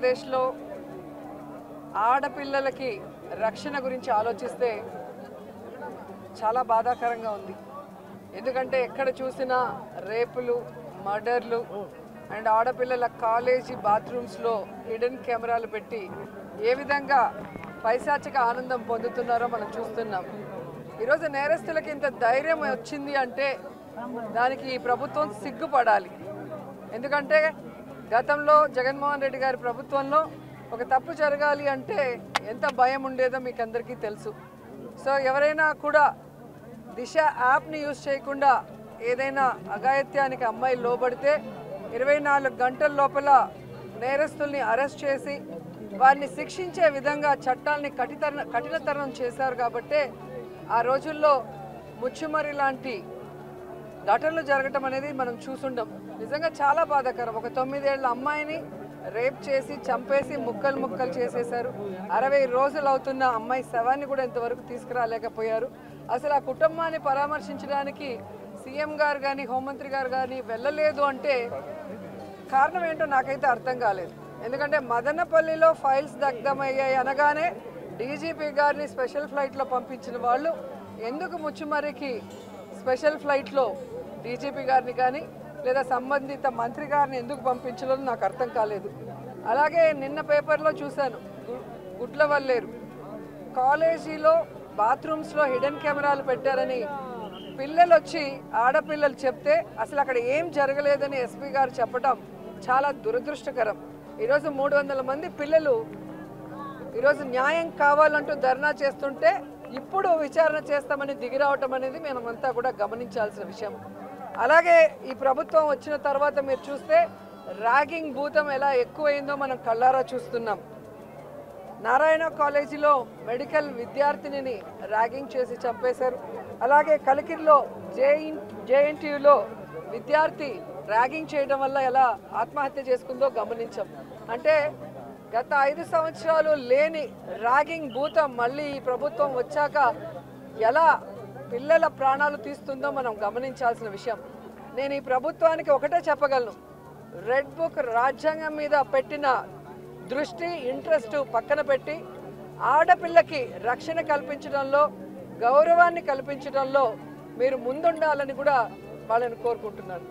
ఆంధ్రప్రదేశ్లో ఆడపిల్లలకి రక్షణ గురించి ఆలోచిస్తే చాలా బాధాకరంగా ఉంది. ఎందుకంటే ఎక్కడ చూసినా రేపులు, మర్డర్లు అండ్ ఆడపిల్లల కాలేజీ బాత్రూమ్స్లో హిడెన్ కెమెరాలు పెట్టి ఏ విధంగా పైశాచిక ఆనందం పొందుతున్నారో మనం చూస్తున్నాం. ఈరోజు నేరస్తులకి ఇంత ధైర్యం వచ్చింది అంటే దానికి ఈ ప్రభుత్వం సిగ్గుపడాలి. ఎందుకంటే గతంలో జగన్మోహన్ రెడ్డి గారి ప్రభుత్వంలో ఒక తప్పు జరగాలి అంటే ఎంత భయం ఉండేదో మీకు అందరికీ తెలుసు. సో ఎవరైనా కూడా దిశ యాప్ని యూజ్ చేయకుండా ఏదైనా అఘాయిత్యానికి అమ్మాయి లోబడితే 24 గంటల లోపల నేరస్తుల్ని అరెస్ట్ చేసి వారిని శిక్షించే విధంగా చట్టాలని కఠినతరం చేశారు. కాబట్టి ఆ రోజుల్లో ముచ్చుమరి లాంటి ఘటనలు జరగటం అనేది మనం చూసుండం. నిజంగా చాలా బాధాకరం. ఒక 9 ఏళ్ల అమ్మాయిని రేప్ చేసి చంపేసి ముక్కలు ముక్కలు చేసేశారు. 60 రోజులు అవుతున్న అమ్మాయి శవాన్ని కూడా ఇంతవరకు తీసుకురాలేకపోయారు. అసలు ఆ కుటుంబాన్ని పరామర్శించడానికి సీఎం గారు కానీ హోంమంత్రి గారు కానీ వెళ్ళలేదు అంటే కారణం ఏంటో నాకైతే అర్థం కాలేదు. ఎందుకంటే మదనపల్లిలో ఫైల్స్ దగ్ధమయ్యాయి అనగానే డీజీపీ గారిని స్పెషల్ ఫ్లైట్లో పంపించిన వాళ్ళు ఎందుకు ముచ్చుమరికి స్పెషల్ ఫ్లైట్లో డీజీపీ గారిని కానీ లేదా సంబంధిత మంత్రి గారిని ఎందుకు పంపించలేదో నాకు అర్థం కాలేదు. అలాగే నిన్న పేపర్లో చూశాను, గుడ్లవల్లేరు కాలేజీలో బాత్రూమ్స్లో హిడెన్ కెమెరాలు పెట్టారని పిల్లలు వచ్చి ఆడపిల్లలు చెప్తే అసలు అక్కడ ఏం జరగలేదని ఎస్పీ గారు చెప్పడం చాలా దురదృష్టకరం. ఈరోజు 300 మంది పిల్లలు ఈరోజు న్యాయం కావాలంటూ ధర్నా చేస్తుంటే ఇప్పుడు విచారణ చేస్తామని దిగిరావటం అనేది మనమంతా కూడా గమనించాల్సిన విషయం. అలాగే ఈ ప్రభుత్వం వచ్చిన తర్వాత మీరు చూస్తే ర్యాగింగ్ భూతం ఎలా ఎక్కువైందో మనం కళ్ళారా చూస్తున్నాం. నారాయణ కాలేజీలో మెడికల్ విద్యార్థినిని ర్యాగింగ్ చేసి చంపేశారు. అలాగే కలికిరిలో జేఎన్టీయూలో విద్యార్థి ర్యాగింగ్ చేయడం వల్ల ఎలా ఆత్మహత్య చేసుకుందో గమనించాం. అంటే గత 5 సంవత్సరాలు లేని ర్యాగింగ్ భూతం మళ్ళీ ఈ ప్రభుత్వం వచ్చాక ఎలా పిల్లల ప్రాణాలు తీస్తుందో మనం గమనించాల్సిన విషయం. నేను ఈ ప్రభుత్వానికి ఒకటే చెప్పగలను, రెడ్ బుక్ రాజ్యాంగం మీద పెట్టిన దృష్టి ఇంట్రెస్ట్ పక్కన పెట్టి ఆడపిల్లకి రక్షణ కల్పించడంలో గౌరవాన్ని కల్పించడంలో మీరు ముందుండాలని కూడా వాళ్ళని కోరుకుంటున్నాను.